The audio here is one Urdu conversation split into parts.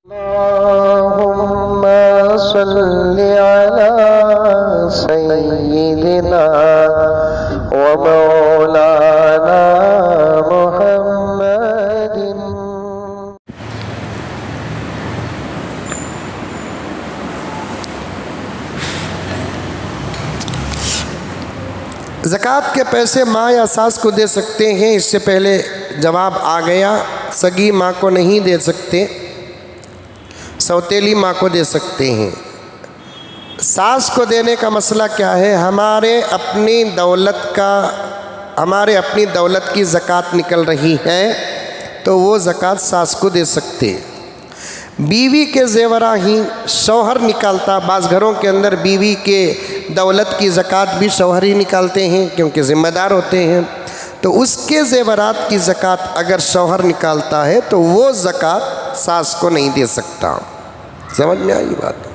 اللهم صل على سيدنا ومولانا محمد. زکوٰۃ کے پیسے ماں یا ساس کو دے سکتے ہیں؟ اس سے پہلے جواب آ گیا، سگی ماں کو نہیں دے سکتے، سوتیلی ماں کو دے سکتے ہیں۔ ساس کو دینے کا مسئلہ کیا ہے؟ ہمارے اپنی دولت کی زکوٰۃ نکل رہی ہے تو وہ زکوٰۃ ساس کو دے سکتے۔ بیوی کے زیورات ہی شوہر نکالتا، بعض گھروں کے اندر بیوی کے دولت کی زکوٰۃ بھی شوہر ہی نکالتے ہیں کیونکہ ذمہ دار ہوتے ہیں، تو اس کے زیورات کی زکوٰۃ اگر شوہر نکالتا ہے تو وہ زکوٰۃ ساس کو نہیں دے سکتا۔ سمجھ میں آئی بات؟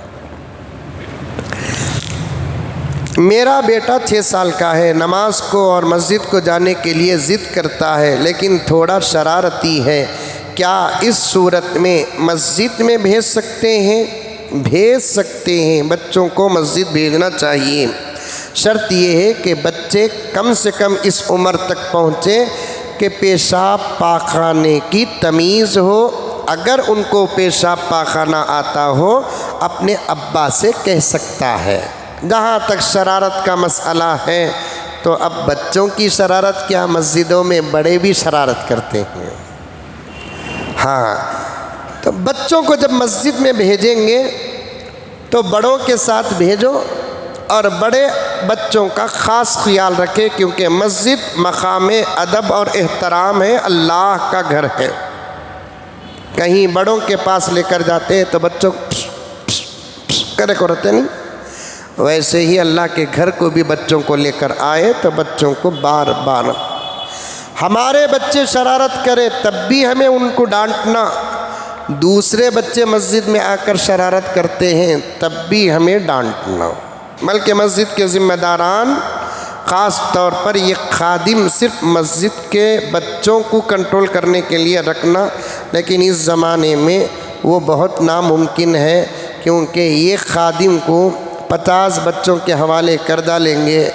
میرا بیٹا 6 سال کا ہے، نماز کو اور مسجد کو جانے کے لیے ضد کرتا ہے لیکن تھوڑا شرارتی ہے، کیا اس صورت میں مسجد میں بھیج سکتے ہیں؟ بھیج سکتے ہیں، بچوں کو مسجد بھیجنا چاہیے۔ شرط یہ ہے کہ بچے کم سے کم اس عمر تک پہنچے کہ پیشاب پاخانے کی تمیز ہو۔ اگر ان کو پیشاب پاخانہ آتا ہو اپنے ابا سے کہہ سکتا ہے۔ جہاں تک شرارت کا مسئلہ ہے تو اب بچوں کی شرارت کیا، مسجدوں میں بڑے بھی شرارت کرتے ہیں۔ ہاں، تو بچوں کو جب مسجد میں بھیجیں گے تو بڑوں کے ساتھ بھیجو اور بڑے بچوں کا خاص خیال رکھے، کیونکہ مسجد مقام ادب اور احترام ہے، اللہ کا گھر ہے۔ کہیں بڑوں کے پاس لے کر جاتے تو بچوں کرے کو رہتے نہیں، ویسے ہی اللہ کے گھر کو بھی بچوں کو لے کر آئے تو بچوں کو بار بار، ہمارے بچے شرارت کرے تب بھی ہمیں ان کو ڈانٹنا، دوسرے بچے مسجد میں آ کر شرارت کرتے ہیں تب بھی ہمیں ڈانٹنا، بلکہ مسجد کے ذمہ داران خاص طور پر یہ خادم صرف مسجد کے بچوں کو کنٹرول کرنے کے لیے رکھنا، لیکن اس زمانے میں وہ بہت ناممکن ہے، کیونکہ یہ خادم کو 50 بچوں کے حوالے کر ڈالیں گے،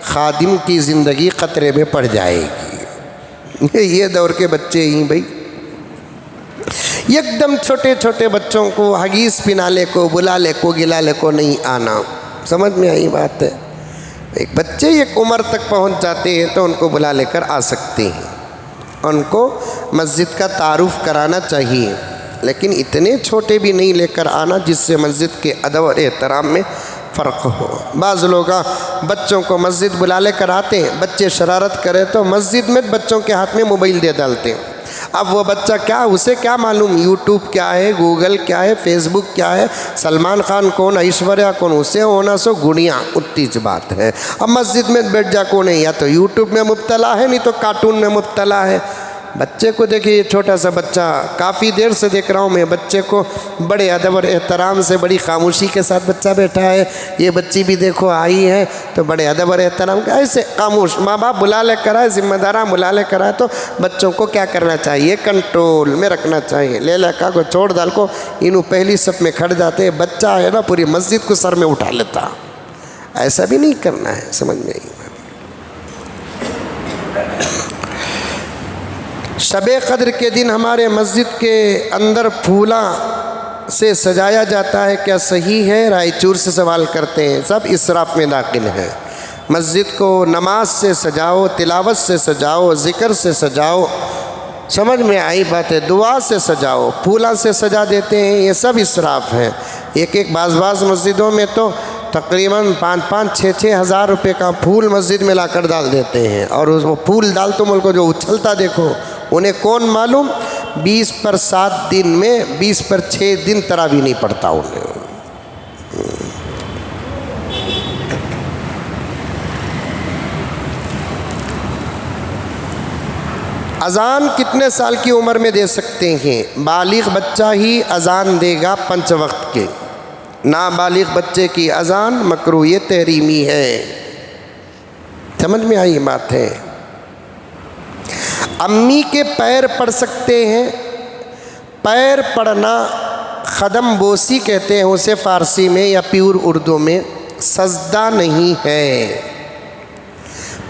خادم کی زندگی خطرے میں پڑ جائے گی۔ یہ دور کے بچے ہی بھائی، ایک دم چھوٹے چھوٹے بچوں کو حگیز پنالے کو، بلالے کو، گلالے کو نہیں آنا۔ سمجھ میں آئی بات ہے؟ ایک بچے ایک عمر تک پہنچ جاتے ہیں تو ان کو بلا لے کر آ سکتے ہیں، ان کو مسجد کا تعارف کرانا چاہیے، لیکن اتنے چھوٹے بھی نہیں لے کر آنا جس سے مسجد کے ادب اور احترام میں فرق ہو۔ بعض لوگ بچوں کو مسجد بلا لے کر آتے ہیں، بچے شرارت کرے تو مسجد میں بچوں کے ہاتھ میں موبائل دے ڈالتے ہیں۔ اب وہ بچہ کیا، اسے کیا معلوم یوٹیوب کیا ہے، گوگل کیا ہے، فیس بک کیا ہے، سلمان خان کون، ایشوریا کون، اسے ہونا سو گڑیاں اتنی بات ہے۔ اب مسجد میں بیٹھ جا کون ہے، یا تو یوٹیوب میں مبتلا ہے نہیں تو کارٹون میں مبتلا ہے۔ بچے کو دیکھیے، یہ چھوٹا سا بچہ، کافی دیر سے دیکھ رہا ہوں میں بچے کو، بڑے ادب اور احترام سے، بڑی خاموشی کے ساتھ بچہ بیٹھا ہے۔ یہ بچی بھی دیکھو آئی ہے تو بڑے ادب اور احترام کا ایسے خاموش، ماں باپ بلا لے کر آئے، ذمہ داران بلا لے کر آئے تو بچوں کو کیا کرنا چاہیے، کنٹرول میں رکھنا چاہیے۔ لے لکا کو چھوڑ ڈال کو، انہوں پہلی صف میں کھڑ جاتے، بچہ ہے نا پوری مسجد کو سر میں اٹھا لیتا، ایسا بھی نہیں کرنا ہے۔ سمجھ میں آئی؟ شب قدر کے دن ہمارے مسجد کے اندر پھولاں سے سجایا جاتا ہے، کیا صحیح ہے؟ رائے چور سے سوال کرتے ہیں، سب اسراف میں داخل ہے۔ مسجد کو نماز سے سجاؤ، تلاوت سے سجاؤ، ذکر سے سجاؤ، سمجھ میں آئی بات ہے، دعا سے سجاؤ، پھولاں سے سجا دیتے ہیں، یہ سب اسراف ہے۔ ایک بعض مسجدوں میں تو تقریباً 5-6 ہزار روپے کا پھول مسجد میں لا کر ڈال دیتے ہیں، اور وہ پھول ڈالتوں ملک کو جو اچھلتا دیکھو، انہیں کون معلوم 20 پر 7 دن میں 20 پر 6 دن تراویح نہیں پڑتا انہیں۔ اذان کتنے سال کی عمر میں دے سکتے ہیں؟ بالغ بچہ ہی اذان دے گا 5 وقت کے، نابالغ بچے کی اذان مکروہ تحریمی ہے۔ سمجھ میں آئی بات ہے؟ امی کے پیر پڑھ سکتے ہیں، پیر پڑھنا قدم بوسی کہتے ہیں اسے فارسی میں یا پیور اردو میں، سجدہ نہیں ہے۔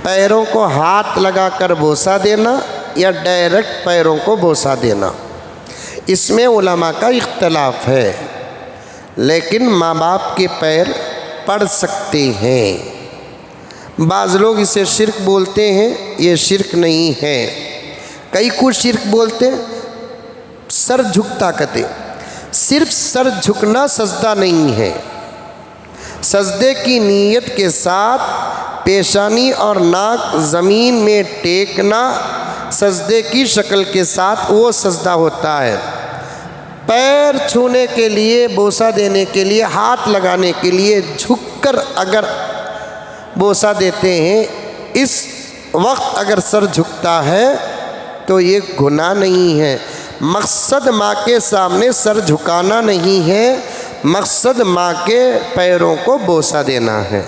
پیروں کو ہاتھ لگا کر بوسہ دینا یا ڈائریکٹ پیروں کو بوسہ دینا، اس میں علماء کا اختلاف ہے، لیکن ماں باپ کے پیر پڑ سکتے ہیں۔ بعض لوگ اسے شرک بولتے ہیں، یہ شرک نہیں ہے۔ کئی کو شرک بولتے ہیں، سر جھکتا کہتے، صرف سر جھکنا سجدہ نہیں ہے۔ سجدے کی نیت کے ساتھ پیشانی اور ناک زمین میں ٹیکنا سجدے کی شکل کے ساتھ وہ سجدہ ہوتا ہے۔ پیر چھونے کے لیے، بوسہ دینے کے لیے، ہاتھ لگانے کے لیے جھک کر اگر بوسہ دیتے ہیں، اس وقت اگر سر جھکتا ہے تو یہ گناہ نہیں ہے۔ مقصد ماں کے سامنے سر جھکانا نہیں ہے، مقصد ماں کے پیروں کو بوسہ دینا ہے۔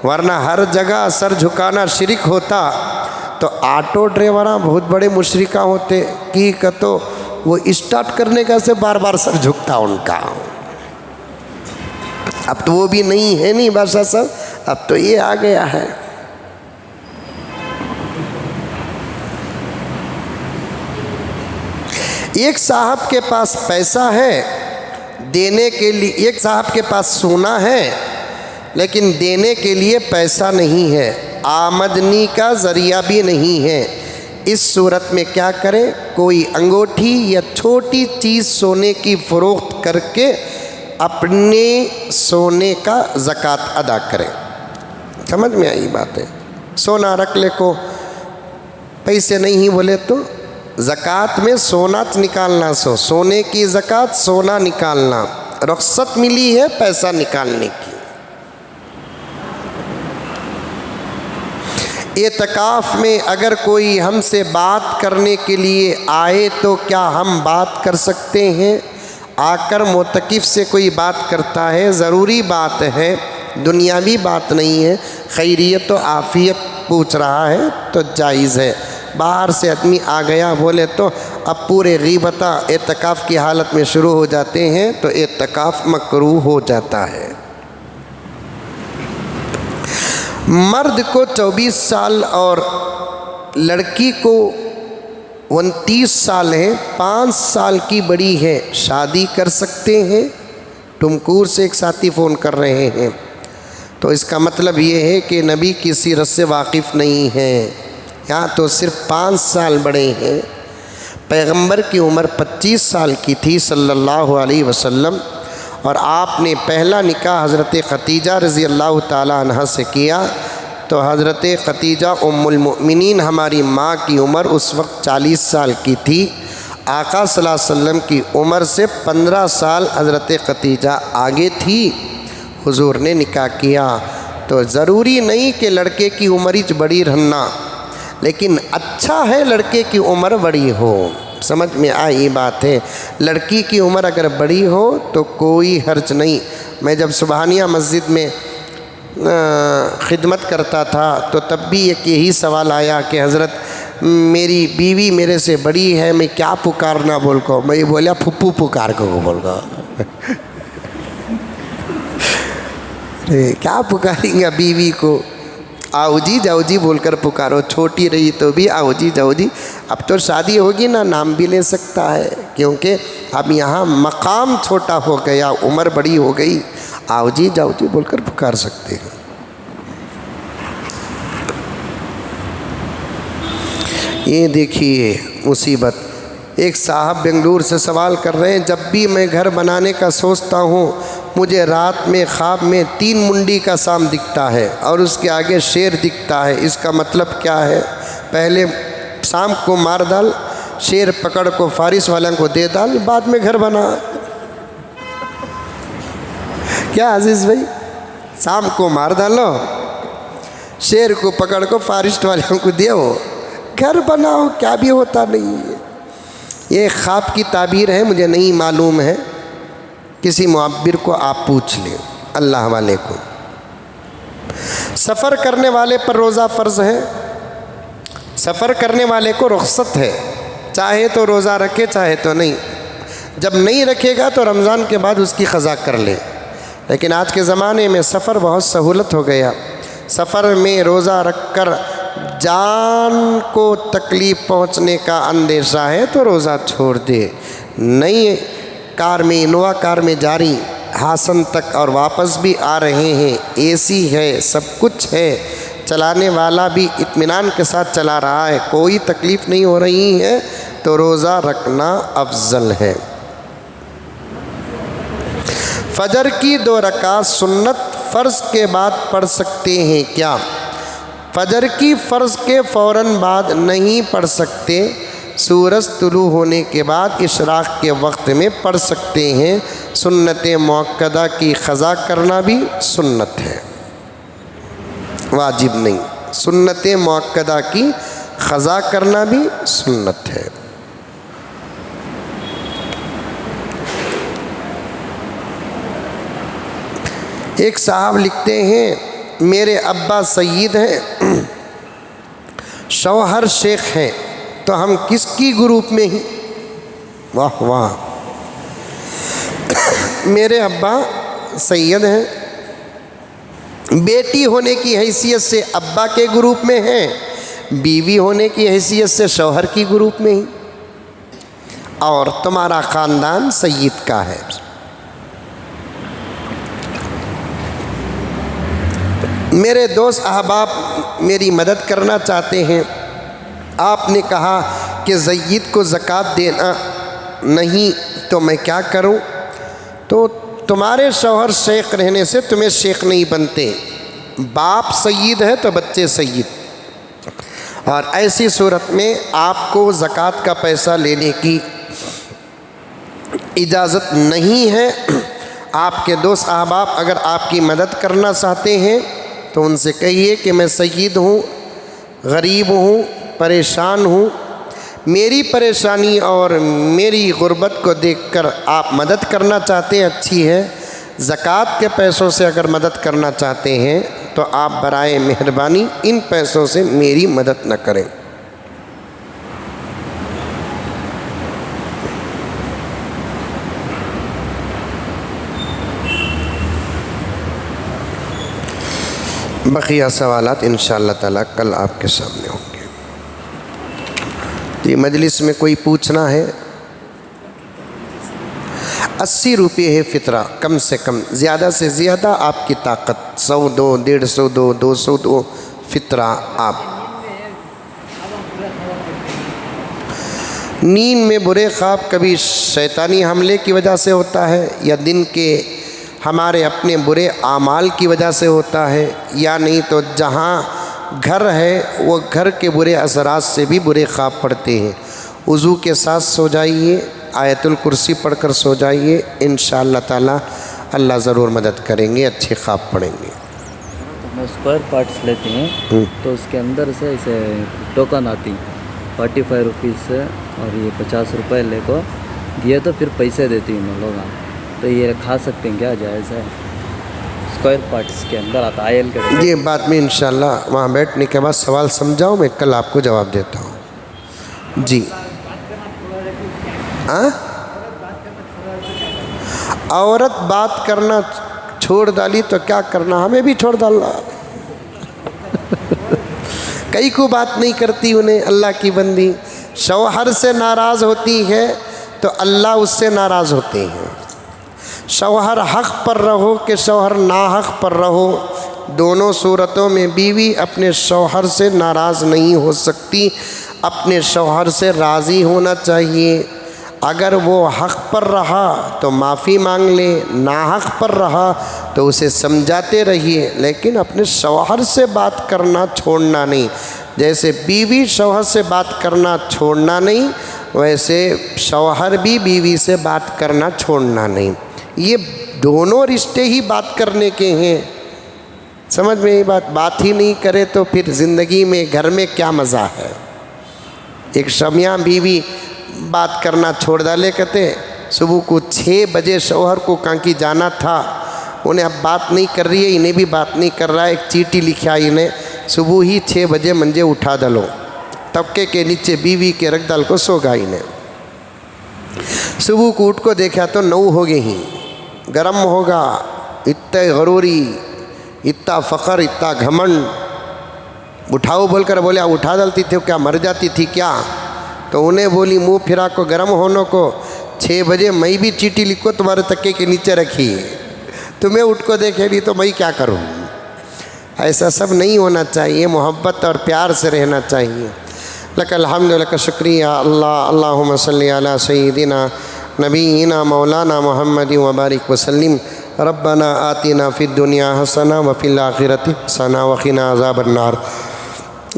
ورنہ ہر جگہ سر جھکانا شرک ہوتا تو آٹو ڈرائیوراں بہت بڑے مشرکہ ہوتے کی تو وہ اسٹارٹ کرنے کا سے بار بار سر جھکتا ان کا۔ اب تو وہ بھی نہیں ہے، نہیں بادشاہ صاحب، اب تو یہ آ گیا ہے۔ ایک صاحب کے پاس پیسہ ہے دینے کے لیے، ایک صاحب کے پاس سونا ہے لیکن دینے کے لیے پیسہ نہیں ہے، آمدنی کا ذریعہ بھی نہیں ہے۔ اس صورت میں کیا کرے؟ کوئی انگوٹھی یا چھوٹی چیز سونے کی فروخت کر کے اپنے سونے کا زکوٰۃ ادا کرے۔ سمجھ میں آئی بات ہے؟ سونا رکھ لے کو پیسے نہیں بولے تو زکوٰۃ میں سونا نکالنا، سونے کی زکوٰۃ سونا نکالنا، رخصت ملی ہے پیسہ نکالنے کی۔ اعتکاف میں اگر کوئی ہم سے بات کرنے کے لیے آئے تو کیا ہم بات کر سکتے ہیں؟ آ کر معتکف سے کوئی بات کرتا ہے، ضروری بات ہے، دنیاوی بات نہیں ہے، خیریت و عافیت پوچھ رہا ہے تو جائز ہے۔ باہر سے آدمی آ گیا بولے تو اب پورے غیبتہ اعتکاف کی حالت میں شروع ہو جاتے ہیں تو اعتکاف مکروہ ہو جاتا ہے۔ مرد کو 24 سال اور لڑکی کو 29 سال ہے، 5 سال کی بڑی ہے، شادی کر سکتے ہیں؟ ٹمکور سے ایک ساتھی فون کر رہے ہیں، تو اس کا مطلب یہ ہے کہ نبی کی سیرت سے واقف نہیں ہے، یہاں تو صرف 5 سال بڑے ہیں۔ پیغمبر کی عمر 25 سال کی تھی صلی اللہ علیہ وسلم، اور آپ نے پہلا نکاح حضرت خدیجہ رضی اللہ تعالی عنہ سے کیا، تو حضرت خدیجہ ام المؤمنین ہماری ماں کی عمر اس وقت 40 سال کی تھی۔ آقا صلی اللہ علیہ وسلم کی عمر سے 15 سال حضرت خدیجہ آگے تھی، حضور نے نکاح کیا۔ تو ضروری نہیں کہ لڑکے کی عمر ہی بڑی رہنا، لیکن اچھا ہے لڑکے کی عمر بڑی ہو۔ سمجھ میں آئی بات ہے؟ لڑکی کی عمر اگر بڑی ہو تو کوئی حرج نہیں۔ میں جب سبحانیہ مسجد میں خدمت کرتا تھا تو تب بھی ایک یہی سوال آیا کہ حضرت میری بیوی میرے سے بڑی ہے، میں کیا پکارنا بول کو؟ میں بولا پھپھو پکار کو بول گا۔ کیا پکاریں گا بیوی کو؟ آؤ جی جاؤ جی بول کر پکارو، چھوٹی رہی تو بھی آؤ جی جاؤ جی۔ اب تو شادی ہوگی نا، نام بھی لے سکتا ہے، کیونکہ اب یہاں مقام چھوٹا ہو گیا، عمر بڑی ہو گئی، آؤ جی جاؤ جی بول کر پکار سکتے ہیں۔ یہ دیکھیے مصیبت۔ ایک صاحب بنگلور سے سوال کر رہے ہیں، جب بھی میں گھر بنانے کا سوچتا ہوں مجھے رات میں خواب میں 3 منڈی کا سام دکھتا ہے اور اس کے آگے شیر دکھتا ہے، اس کا مطلب کیا ہے؟ پہلے سام کو مار ڈال، شیر پکڑ کو فارس والوں کو دے ڈال، بعد میں گھر بنا۔ کیا عزیز بھائی؟ سام کو مار ڈالو، شیر کو پکڑ کو فارس والوں کو دیو، گھر بناؤ، کیا بھی ہوتا نہیں ہے۔ یہ خواب کی تعبیر ہے، مجھے نہیں معلوم ہے، کسی معبر کو آپ پوچھ لیں، اللہ والے کو۔ سفر کرنے والے پر روزہ فرض ہے؟ سفر کرنے والے کو رخصت ہے، چاہے تو روزہ رکھے چاہے تو نہیں۔ جب نہیں رکھے گا تو رمضان کے بعد اس کی قضا کر لے۔ لیکن آج کے زمانے میں سفر بہت سہولت ہو گیا، سفر میں روزہ رکھ کر جان کو تکلیف پہنچنے کا اندیشہ ہے تو روزہ چھوڑ دے۔ نئی کار میں، انووا کار میں جاری ہاسن تک اور واپس بھی آ رہے ہیں، اے سی ہے، سب کچھ ہے، چلانے والا بھی اطمینان کے ساتھ چلا رہا ہے، کوئی تکلیف نہیں ہو رہی ہے تو روزہ رکھنا افضل ہے۔ فجر کی 2 رکعت سنت فرض کے بعد پڑھ سکتے ہیں کیا؟ فجر کی فرض کے فوراً بعد نہیں پڑھ سکتے، سورج طلوع ہونے کے بعد اشراق کے وقت میں پڑھ سکتے ہیں۔ سنت مؤکدہ کی قضا کرنا بھی سنت ہے، واجب نہیں۔ سنت مؤکدہ کی قضا کرنا بھی سنت ہے۔ ایک صاحب لکھتے ہیں میرے ابا سید ہیں، شوہر شیخ ہیں، تو ہم کس کی گروپ میں ہی؟ واہ واہ، میرے ابا سید ہیں، بیٹی ہونے کی حیثیت سے ابا کے گروپ میں ہیں، بیوی ہونے کی حیثیت سے شوہر کی گروپ میں ہی، اور تمہارا خاندان سید کا ہے۔ میرے دوست احباب میری مدد کرنا چاہتے ہیں، آپ نے کہا کہ سید کو زکوٰۃ دینا نہیں تو میں کیا کروں؟ تو تمہارے شوہر شیخ رہنے سے تمہیں شیخ نہیں بنتے، باپ سید ہے تو بچے سید، اور ایسی صورت میں آپ کو زکوٰۃ کا پیسہ لینے کی اجازت نہیں ہے۔ آپ کے دوست احباب اگر آپ کی مدد کرنا چاہتے ہیں تو ان سے کہیے کہ میں سید ہوں، غریب ہوں، پریشان ہوں، میری پریشانی اور میری غربت کو دیکھ کر آپ مدد کرنا چاہتے ہیں، اچھی ہے۔ زکوٰۃ کے پیسوں سے اگر مدد کرنا چاہتے ہیں تو آپ برائے مہربانی ان پیسوں سے میری مدد نہ کریں۔ بقیہ سوالات انشاءاللہ تعالیٰ کل آپ کے سامنے ہوں گے۔ یہ مجلس میں کوئی پوچھنا ہے؟ 80 روپے ہے فطرہ، کم سے کم، زیادہ سے زیادہ آپ کی طاقت، 100 دو، 150 دو، 200 دو فطرہ آپ۔ نیند میں برے خواب کبھی شیطانی حملے کی وجہ سے ہوتا ہے یا دن کے ہمارے اپنے برے اعمال کی وجہ سے ہوتا ہے، یا نہیں تو جہاں گھر ہے وہ گھر کے برے اثرات سے بھی برے خواب پڑتے ہیں۔ وضو کے ساتھ سو جائیے، آیت الکرسی پڑھ کر سو جائیے، انشاءاللہ تعالی اللہ ضرور مدد کریں گے، اچھے خواب پڑیں گے۔ اسکوائر پارٹس لیتے ہیں تو اس کے اندر سے اسے ٹوکن آتی 45 روپیز سے، اور یہ 50 روپے لے کو دیے تو پھر پیسے دیتی ہیں لوگ، تو یہ کھا سکتے ہیں کیا؟ جائز ہے؟ اسکوائر پارٹس کے اندر آتا آئل کا۔ یہ بات میں انشاءاللہ وہاں بیٹھنے کے بعد سوال سمجھاؤں، میں کل آپ کو جواب دیتا ہوں۔ جی عورت بات کرنا چھوڑ ڈالی تو کیا کرنا؟ ہمیں بھی چھوڑ ڈالنا۔ کئی کو بات نہیں کرتی انہیں، اللہ کی بندی شوہر سے ناراض ہوتی ہے تو اللہ اس سے ناراض ہوتے ہیں۔ شوہر حق پر رہو کہ شوہر ناحق پر رہو، دونوں صورتوں میں بیوی اپنے شوہر سے ناراض نہیں ہو سکتی، اپنے شوہر سے راضی ہونا چاہیے۔ اگر وہ حق پر رہا تو معافی مانگ لے، ناحق پر رہا تو اسے سمجھاتے رہیے، لیکن اپنے شوہر سے بات کرنا چھوڑنا نہیں۔ جیسے بیوی شوہر سے بات کرنا چھوڑنا نہیں، ویسے شوہر بھی بیوی سے بات کرنا چھوڑنا نہیں۔ یہ دونوں رشتے ہی بات کرنے کے ہیں، سمجھ میں یہ بات ہی نہیں کرے تو پھر زندگی میں گھر میں کیا مزہ ہے؟ ایک شمیاں بیوی بات کرنا چھوڑ ڈالے، کہتے صبح کو 6 بجے شوہر کو کانکی جانا تھا، انہیں اب بات نہیں کر رہی ہے، انہیں بھی بات نہیں کر رہا ہے، ایک چیٹی لکھا انہیں صبح ہی 6 بجے منجے اٹھا ڈالو، طبقے کے نیچے بیوی کے رکھ ڈال کو سو گا انہیں۔ صبح کو اٹھ کو دیکھا تو 9 ہو گئے ہی، گرم ہوگا، اتنا غروری، اتنا فخر، اتنا گھمنڈ، اٹھاؤ بول کر بولے اٹھا ڈالتی تھی کیا، مر جاتی تھی کیا؟ تو انہیں بولی منہ پھرا کو گرم ہونے کو 6 بجے میں بھی چیٹی لکھو تمہارے تکے کے نیچے رکھی، تمہیں اٹھ کو دیکھے بھی تو میں کیا کروں؟ ایسا سب نہیں ہونا چاہیے، محبت اور پیار سے رہنا چاہیے۔ لک الحمد لک شکریہ اللہ، اللہم صلی علی سیدنا نبینا مولانا محمد وبارک وسلم۔ ربنا آتنا فی الدنیا حسنہ وفی الآخرۃ حسنہ وقنا عذاب النار۔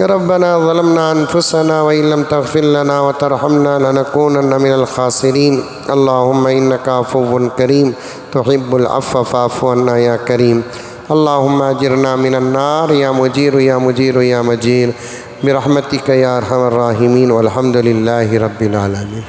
ربنا ظلمنا انفسنا وإن لم تغفر لنا وترحمنا لنكونن من الخاسرین۔ اللہم انک عفو کریم تحب العفو فاعف عنا یا کریم۔ اللہم اجرنا من النار یا مجیر یا مجیر یا مجیر برحمتک یا ارحم الراحمین، والحمد للہ رب العالمین۔